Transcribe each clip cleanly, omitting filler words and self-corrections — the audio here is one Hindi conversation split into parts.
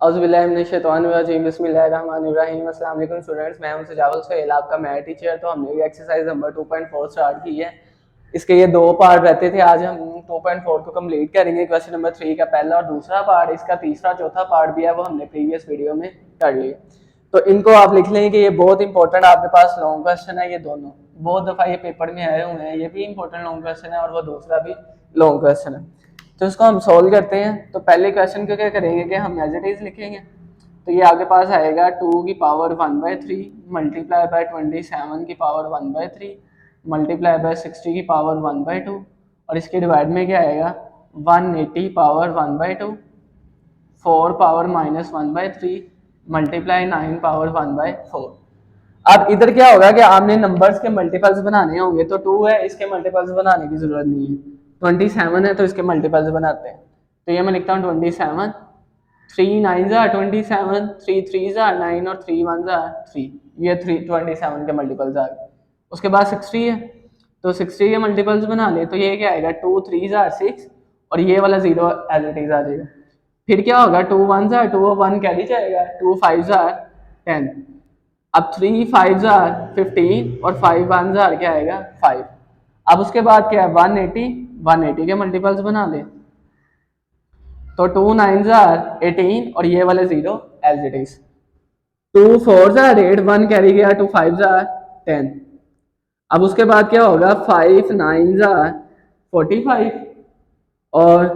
औज़ुबिल्लाहिमिनश्शैतानिर्रजीम बिस्मिल्लाहिर्रहमानिर्रहीम। अस्सलाम वालेकुम स्टूडेंट्स, मैं हूं सजावल सोहेल, आपका मैथ टीचर। तो हमने ये एक्सरसाइज नंबर 2.4 स्टार्ट की है। इसके ये दो पार्ट रहते थे, आज हम 2.4 को कंप्लीट करेंगे। क्वेश्चन नंबर 3 का पहला और दूसरा पार्ट, इसका तीसरा चौथा पार्ट भी है, वो हमने प्रीवियस वीडियो में कर लिया। तो इनको आप लिख लेंगे कि ये बहुत इंपॉर्टेंट आपके पास लॉन्ग क्वेश्चन है। ये दोनों बहुत दफ़ा ये पेपर में आए हुए हैं, ये भी इंपॉर्टेंट लॉन्ग क्वेश्चन है और वो दूसरा भी लॉन्ग क्वेश्चन है। तो इसको हम सॉल्व करते हैं। तो पहले क्वेश्चन को क्या करेंगे कि हम एज इट इज लिखेंगे। तो ये आपके पास आएगा 2 की पावर 1/3 मल्टीप्लाई बाय 27 की पावर 1/3 मल्टीप्लाई बाय 60 की पावर 1/2 और इसके डिवाइड में क्या आएगा 180 पावर 1/2 4 पावर -1/3 मल्टीप्लाई 9 पावर 1/4। अब इधर क्या होगा कि आपने नंबर्स के मल्टीपल्स बनाने होंगे। तो 2 है, इसके मल्टीपल्स बनाने की जरूरत नहीं है। 27 है तो इसके मल्टीपल्स बनाते हैं। तो ये मैं लिखता हूँ 27, 3 9 27, 3 3 9 और 3 1 3। ये 27 के मल्टीपल्स आ गए। उसके बाद 60 है, तो 60 के मल्टीपल्स बना ले। तो ये क्या आएगा 2 3 6 और ये वाला 0 एज इट इज आ जाएगा। फिर क्या होगा 2 1 2 और 1 कैरी जाएगा, 2 5 10। अब 3 5 15 और 5 1 क्या आएगा 5। अब उसके बाद क्या है 180 के मल्टीपल्स बना ले। तो 2 9 18 और ये वाले 0 एज इट इज। 2 4 8, 1 कैरी गया, 2 5 10। अब उसके बाद क्या होगा 5 9 45 और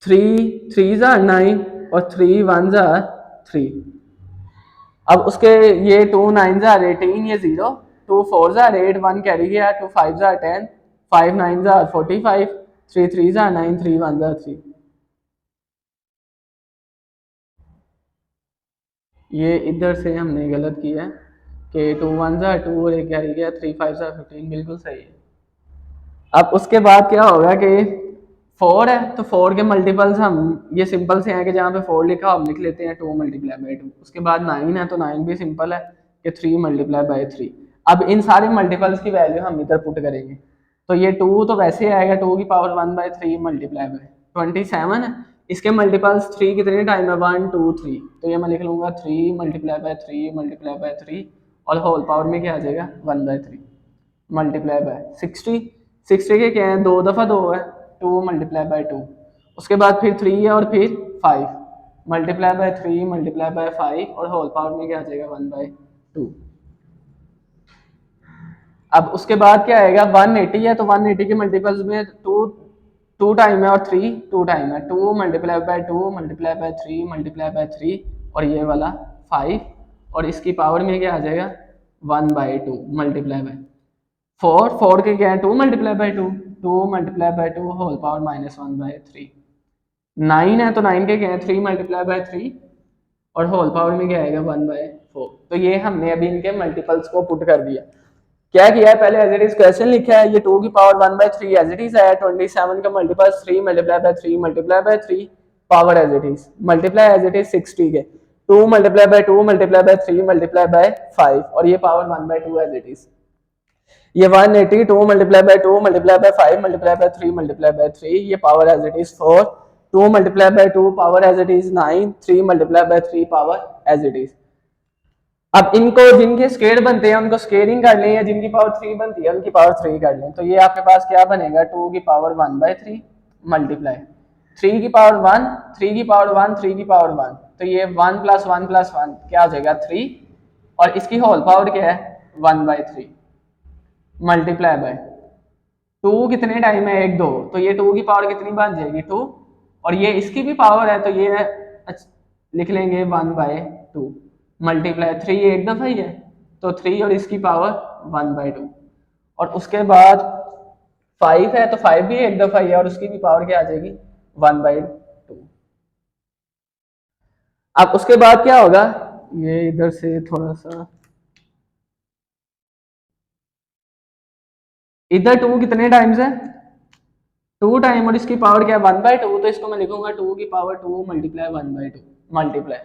3 3 9 और 3 1 3। अब उसके ये 2 9 18, ये 0, 2 4 8, 1 कैरी गया, 2 5 10, 5 9 45, 3 3 9, 3 1 3। ये इधर से हमने गलत किया है कि 2 1 2 और एक कैरी गया, 3 5 15, बिल्कुल सही है। अब उसके बाद क्या होगा कि 4 है, तो 4 के मल्टीपल्स हम ये सिंपल से हैं कि जहाँ पे 4 लिखा हम लिख लेते हैं 2 मल्टीप्लाई बाई 2। उसके बाद 9 है, तो 9 भी सिंपल है कि 3 मल्टीप्लाई बाई 3। अब इन सारे मल्टीपल्स की वैल्यू हम इधर पुट करेंगे। तो ये 2 तो वैसे आएगा 2 की पावर 1/3 मल्टीप्लाई बाई 27 है। इसके मल्टीपल्स 3 कितने टाइम है 1 2 3। तो ये मैं लिख लूँगा 3 मल्टीप्लाई बाई 3 मल्टीप्लाई बाई 3 और होल पावर में क्या आ जाएगा 1/3 मल्टीप्लाई बाय 60। 60 के क्या है 2 दफ़ा 2 है, 2 मल्टीप्लाई बाय 2। उसके बाद फिर 3 है और फिर 5 मल्टीप्लाई बाय 3 मल्टीप्लाई बाय 5 और होल पावर में क्या आ जाएगा 1/2। अब उसके बाद क्या आएगा 180 है, तो 180 के मल्टीपल्स में 2 टाइम है और 3 2 टाइम है। 2 multiply by 2 multiply by 3 multiply by 3 और ये वाला 5 और इसकी पावर में क्या आ जाएगा 1/2 मल्टीप्लाई बाय 4 के क्या है 2 multiply by 2, 2 multiply by 2 whole power -1/3। 9 है, तो 9 के क्या है 3 मल्टीप्लाई बाय 3 और होल पावर में क्या आएगा 1/4। तो ये हमने अभी इनके मल्टीपल्स को पुट कर दिया। क्या किया है पहले एज इट इज क्वेश्चन लिखा है, ये 2 की पावर 1/3 एज इट इज आया। 27 का multiples 3 multiply by 3 multiply by 3 power as it is multiply as it is 60 के 2 multiply by 2 multiply by 3 multiply by 5 और ये पावर 1/2 एज इट इज। ये 180 2 multiply by 2 multiply by 5 multiply by 3 multiply by 3, ये power as it is 4। 2 multiply by 2 power as it is 9, 3 multiply by 3 power as it is. अब इनको जिनके स्केयर बनते हैं उनको स्केयरिंग कर लें, या जिनकी पावर 3 बनती है उनकी पावर 3 कर लें। तो ये आपके पास क्या बनेगा 2 की पावर 1/3 मल्टीप्लाई 3 की पावर 1, 3 की पावर 1, 3 की पावर 1। तो ये 1 + 1 + 1 क्या हो जाएगा 3 और इसकी होल पावर क्या है 1/3 मल्टीप्लाई बाय 2 कितने टाइम है 1 2, तो ये 2 की पावर कितनी बन जाएगी 2 और ये इसकी भी पावर है तो ये लिख लेंगे 1/2 मल्टीप्लाई 3 एक दफ़ा ही है तो 3 और इसकी पावर 1/2 और उसके बाद 5 है तो 5 भी एक दफ़ा ही है और उसकी भी पावर क्या आ जाएगी 1/2। अब उसके बाद क्या होगा ये इधर से थोड़ा सा इधर 2 कितने टाइम्स है 2 टाइम और इसकी पावर क्या है 1/2। तो इसको मैं लिखूंगा 2 की पावर 2 मल्टीप्लाई 1/2 मल्टीप्लाई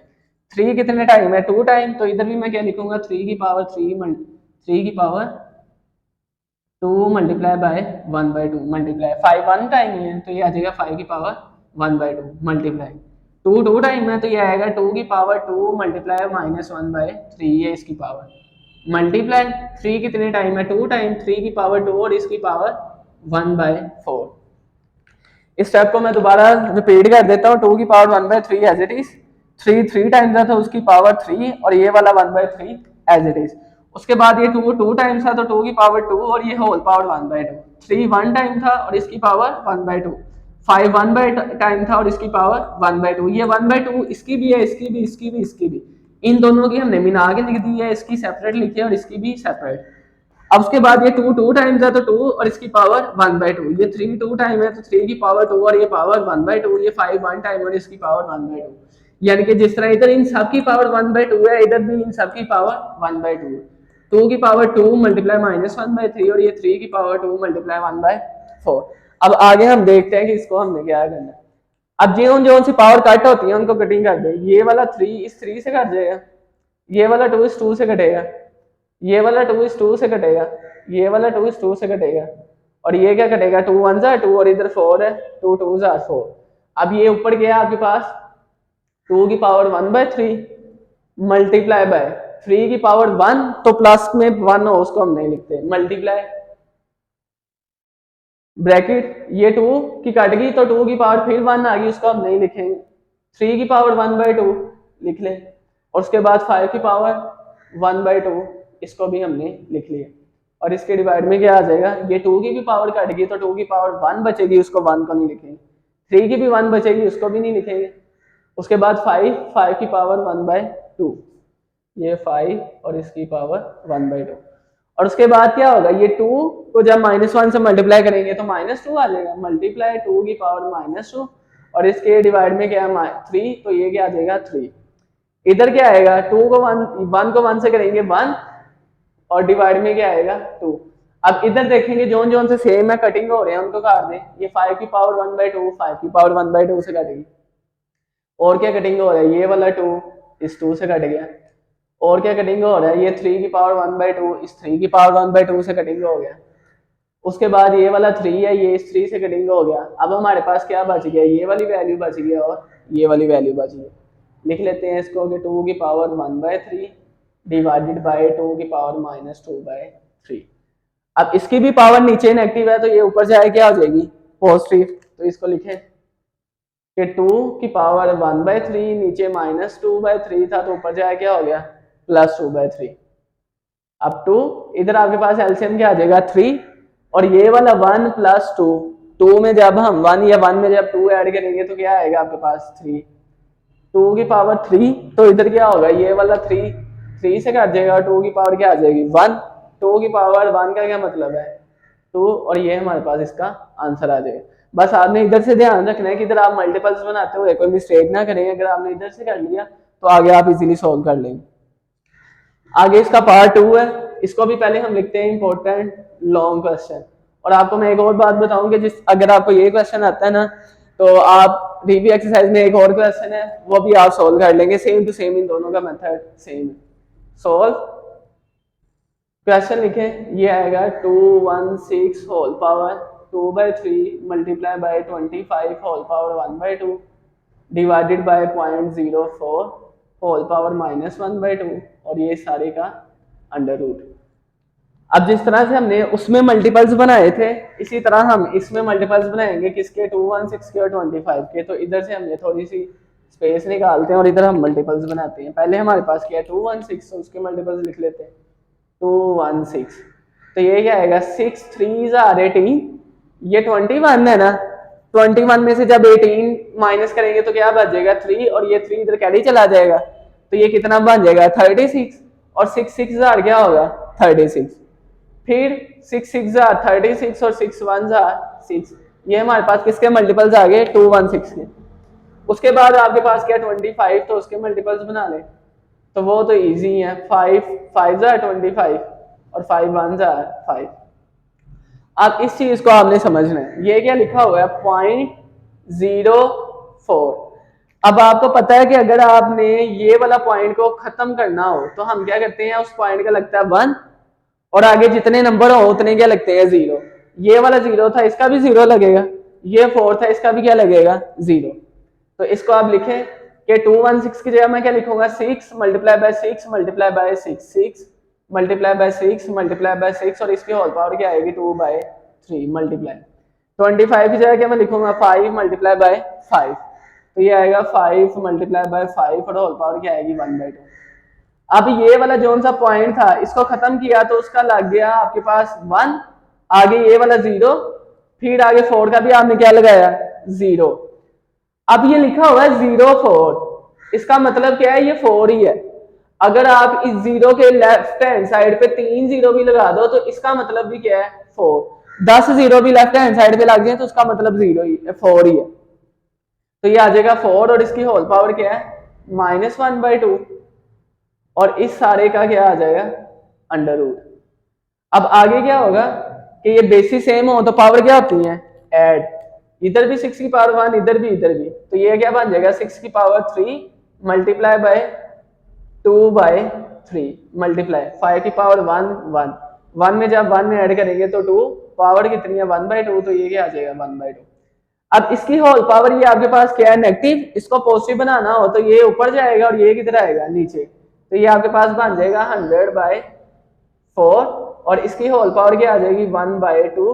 3 कितने टाइम है 2 टाइम। तो इधर भी मैं क्या लिखूंगा 3 की पावर 3 की power 2 multiply by 1/2 multiply 5 1 time है तो ये आ जाएगा 5 की power 1/2 multiply to two time है तो ये आएगा 2 की पावर 2 मल्टीप्लाई -1/3 है इसकी पावर, मल्टीप्लाई 3 कितने टाइम है 2 टाइम, 3 की पावर 2 और इसकी पावर 1/4। इस स्टेप को मैं दोबारा रिपीट कर देता हूँ, 2 की power 1/3 as it is, 3 times था तो उसकी पावर 3 और ये वाला 1/3 एज इट इज। उसके बाद ये 2 टाइम्स था तो 2 की पावर 2 और ये होल पावर 1/2, 3 1 टाइम था और इसकी पावर 1/2, 5 1 टाइम था और इसकी पावर 1/2, ये 1/2 इसकी भी है, इसकी भी, इसकी भी, इसकी भी, इन दोनों की हमने मिला के लिख दी है, इसकी सेपरेट लिखी है और इसकी भी सेपरेट। अब उसके बाद ये 2 टाइम्स है तो 2 और इसकी पावर 1/2, ये 3 2 टाइम है तो 3 की पावर 2 और ये पावर 1/2, ये 5 1 टाइम और इसकी पावर 1/2, यानी कि जिस तरह इधर इन सब की पावर 1/2 है इधर भी इन सब की पावर 1/2 है। 2 की पावर 2 मल्टीप्लाई -1/3 और ये 3 की पावर 2 मल्टीप्लाई 1/4। अब आगे हम देखते हैं कि इसको हमने क्या करना है। अब जो सी पावर कट होती है उनको कटिंग कर दे, ये वाला 3 इस 3 से कट जाएगा, ये वाला 2 इस 2 से कटेगा, ये वाला 2 इस 2 से कटेगा, ये वाला 2 इस 2 से कटेगा और ये क्या कटेगा 2 1 ज़ा 2 और इधर 4 है, 2 2 ज़ा 4। अब ये ऊपर गया आपके पास 2 की पावर 1/3 मल्टीप्लाई बाय 3 की पावर 1, तो प्लस में 1 हो उसको हम नहीं लिखते, मल्टीप्लाई ब्रैकेट ये 2 की कट गई तो 2 की पावर फिर 1 आ गई, उसको हम नहीं लिखेंगे, 3 की पावर 1/2 लिख लें और उसके बाद 5 की पावर 1/2 इसको भी हमने लिख लिया और इसके डिवाइड में क्या आ जाएगा, ये 2 की भी पावर कट गई तो 2 की पावर 1 बचेगी, उसको 1 को नहीं लिखेंगे, 3 की भी 1 बचेगी उसको भी नहीं लिखेंगे। उसके बाद 5 की पावर 1/2, ये 5 और इसकी पावर 1/2 और उसके बाद क्या होगा, ये 2 को जब -1 से मल्टीप्लाई करेंगे तो -2 आ जाएगा, मल्टीप्लाई 2 की पावर -2 और इसके डिवाइड में क्या है 3, तो ये क्या आ जाएगा 3। इधर क्या आएगा 2 को 1 को 1 से करेंगे 1 और डिवाइड में क्या आएगा 2। अब इधर देखेंगे जोन से सेम है कटिंग हो रहे हैं उनको काट दें, ये 5 की पावर 1/2 5 की पावर 1/2 से कटेगी और क्या कटिंग हो रहा है, ये वाला 2 इस 2 से कट गया और क्या कटिंग हो रहा है, ये 3 की पावर 1/2 इस 3 की पावर 1/2 से कटिंग हो गया। उसके बाद ये वाला 3 है, ये इस 3 से कटिंग हो गया। अब हमारे पास क्या बच गया, ये वाली वैल्यू बच गया और ये वाली वैल्यू बच गई। लिख लेते हैं इसको कि 2 की पावर 1/3 डिवाइडेड बाय 2 की पावर -2/3। अब इसकी भी पावर नीचे नेगेटिव है तो ये ऊपर जाए क्या हो जाएगी पॉजिटिव, तो इसको लिखें कि 2 की पावर 1/3 नीचे -2/3 था तो ऊपर जाए क्या हो गया +2/3। अब 2 इधर आपके पास एलसीएम क्या आ जाएगा 3 और ये वाला 1 + 2, 2 में जब हम 1 या 1 में जब 2 ऐड करेंगे तो क्या आएगा आपके पास 3, 2 की पावर 3, तो इधर क्या होगा ये वाला 3 से कट जाएगा, 2 की पावर क्या आ जाएगी 1, 2 की पावर 1 का क्या मतलब है 2 और ये हमारे पास इसका आंसर आ जाएगा। बस आपने इधर से ध्यान रखना है कि इधर आप मल्टीपल्स बनाते हुए कोई मिस्टेक ना करें, अगर आपने इधर से कर लिया तो आगे आप इजीली सॉल्व कर लेंगे। आगे इसका पार्ट 2 है, इसको भी पहले हम लिखते हैं इंपॉर्टेंट लॉन्ग क्वेश्चन। और आपको मैं एक और बात बताऊं कि जिस अगर आपको ये क्वेश्चन आता है ना तो आप रिव्यू एक्सरसाइज में एक और क्वेश्चन है वो भी आप सॉल्व कर लेंगे, सेम टू सेम इन दोनों का मेथड सेम है। सॉल्व क्वेश्चन लिखें, ये आएगा 216 whole power 2/3 multiply by 25 whole power 1/2 divided by 0.04 whole power -1/2 और ये सारे का अंडर रूट। अब जिस तरह से हमने उसमें मल्टीपल्स बनाए थे इसी तरह हम इसमें मल्टीपल्स बनाएंगे किसके 216 के और 25 के। तो इधर से हमने थोड़ी सी स्पेस निकालते हैं और इधर हम मल्टीपल्स बनाते हैं। पहले हमारे पास क्या है 216, तो उसके मल्टीपल्स लिख लेते हैं 216, तो ये क्या आएगा 6 3 18, ये 21 है ना, 21 में से जब 18 माइनस करेंगे तो क्या बच जाएगा 3 और ये 3 इधर कैरी चला जाएगा तो ये कितना बन जाएगा 36 और 6 6 क्या होगा 36, फिर 6 6 36 और 6 1 6, ये हमारे पास किसके मल्टीपल्स आ गए 216 के। उसके बाद आपके पास क्या 25, तो उसके मल्टीपल्स बना ले तो वो तो इजी है 5 5 25 और 5 1 5। अब इस चीज को आपने समझना है, ये क्या लिखा हुआ है 0.04। अब आपको पता है कि अगर आपने ये वाला पॉइंट को खत्म करना हो तो हम क्या करते हैं उस पॉइंट का लगता है 1 और आगे जितने नंबर हो उतने क्या लगते हैं 0। ये वाला 0 था इसका भी 0 लगेगा, ये 4 था इसका भी क्या लगेगा 0। तो इसको आप लिखें कि 216 की जगह मैं क्या लिखूंगा 6 multiply by 6 multiply by 6 6 multiply by 6 multiply by 6 और इसकी होल पावर क्या आएगी 2/3 मल्टीप्लाई 25 की जगह क्या मैं लिखूंगा 5 मल्टीप्लाई बाय 5 तो ये आएगा 5 मल्टीप्लाई बाय 5 और होल पावर क्या आएगी 1/2। अब ये वाला जो सा पॉइंट था इसको खत्म किया तो उसका लग गया आपके पास 1, आगे ये वाला 0, फिर आगे 4 का भी आपने क्या लगाया 0। अब ये लिखा हुआ है 0 4, इसका मतलब क्या है ये 4 ही है। अगर आप इस 0 के लेफ्ट हैंड साइड पे 3 0 भी लगा दो तो इसका मतलब भी क्या है 4। 10 0 भी लेफ्ट हैंड साइड पे लग जाए तो उसका मतलब 0 ही 4 ही है। तो ये आ जाएगा 4 और इसकी होल पावर क्या है -1/2 और इस सारे का क्या आ जाएगा अंडर रूट। अब आगे क्या होगा कि ये बेसिस सेम हो तो पावर क्या होती है ऐड, इधर भी 6 की पावर 1 इधर भी तो ये क्या बन जाएगा 6 की पावर 3 मल्टीप्लाई बाय 2/3 मल्टीप्लाई 5 की पावर 1 1 1 में जब 1 ऐड करेंगे तो 2 पावर कितनी है 1/2 तो ये क्या आ जाएगा 1/2। अब इसकी होल पावर ये आपके पास क्या है नेगेटिव, इसको पॉजिटिव बनाना हो तो ये ऊपर जाएगा और ये किधर आएगा नीचे, तो ये आपके पास बन जाएगा 100/4 और इसकी होल पावर क्या आ जाएगी 1/2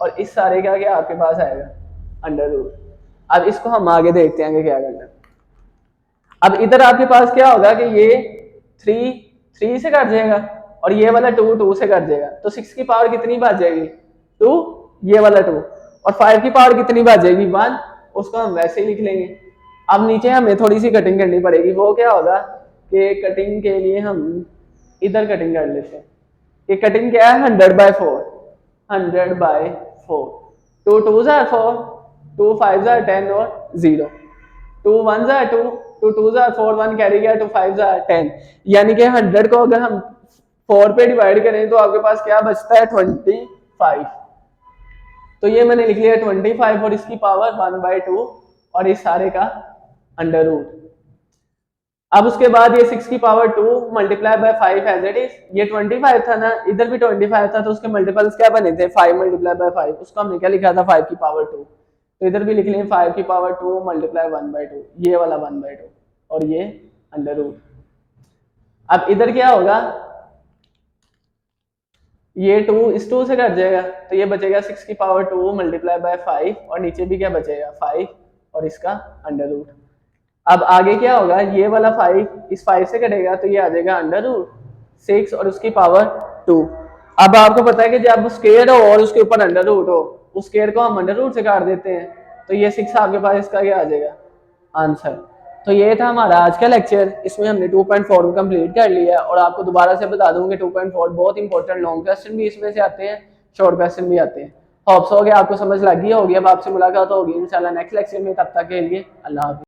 और इस सारे का क्या आपके पास आएगा अंडर रूट। अब इसको हम आगे देखते हैं कि क्या करना है। अब इधर आपके पास क्या होगा कि ये 3 3 से कट जाएगा और ये वाला 2 2 से कट जाएगा तो 6 की पावर कितनी बच जाएगी 2, ये वाला 2 और 5 की पावर कितनी बच जाएगी 1, उसको हम वैसे ही लिख लेंगे। अब नीचे हमें थोड़ी सी कटिंग करनी पड़ेगी, वो क्या होगा कि कटिंग के लिए हम इधर कटिंग कर लेते हैं। ये कटिंग क्या है 100/4 100/4 2 2s are 4 2 5s are 10 और 0 2 1s are 2 2 2s are 4 1 carry गया 2 5s are 10 यानी कि 100 को अगर हम 4 पे डिवाइड करें तो आपके पास क्या बचता है 25। तो ये मैंने लिख लिया 25 और इसकी पावर 1/2 और इस सारे का अंडर रूट। अब उसके बाद ये 6 की power 2 multiply by 5 as it is, ये 25 था ना, इधर भी 25 था तो उसके मल्टीपल्स क्या बने थे 5 मल्टीप्लाई बाय 5, उसको हमने क्या लिखा था 5 की पावर 2 तो इधर भी लिख लें 5 की पावर 2 मल्टीप्लाई 1/2 ये वाला 1/2 और ये अंडर रूट। अब इधर क्या होगा ये 2 इस 2 से कट जाएगा तो ये बचेगा 6 की पावर 2 मल्टीप्लाई बाय 5 और नीचे भी क्या बचेगा 5 और इसका अंडर रूट। अब आगे क्या होगा ये वाला 5 इस 5 से कटेगा तो ये आ जाएगा अंडर रूट 6 और उसकी पावर 2। अब आपको पता है कि जब स्क्वायर हो और उसके ऊपर अंडर रूट हो उस स्क्वायर को हम अंडर रूट से काट देते हैं तो ये 6 आपके पास इसका क्या आ जाएगा आंसर। तो ये था हमारा आज का लेक्चर, इसमें हमने 2.4 को कंप्लीट कर लिया और आपको दोबारा से बता दूं कि 2.4 बहुत इंपॉर्टेंट लॉन्ग क्वेश्चन भी इसमें से आते हैं, शॉर्ट क्वेश्चन भी आते हैं। होप्स हो गया आपको समझ लग गई होगी। अब आपसे मुलाकात होगी इंशाल्लाह नेक्स्ट लेक्चर में, तब तक के लिए अल्लाह हाफिज़।